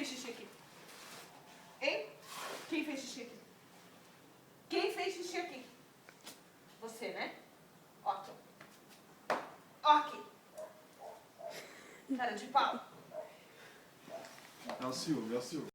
fez xixi aqui? Hein? Quem fez xixi aqui? Quem fez xixi aqui? Você, né? Ó aqui. Ó aqui. Cara de pau. É o Silvio, é o Silvio.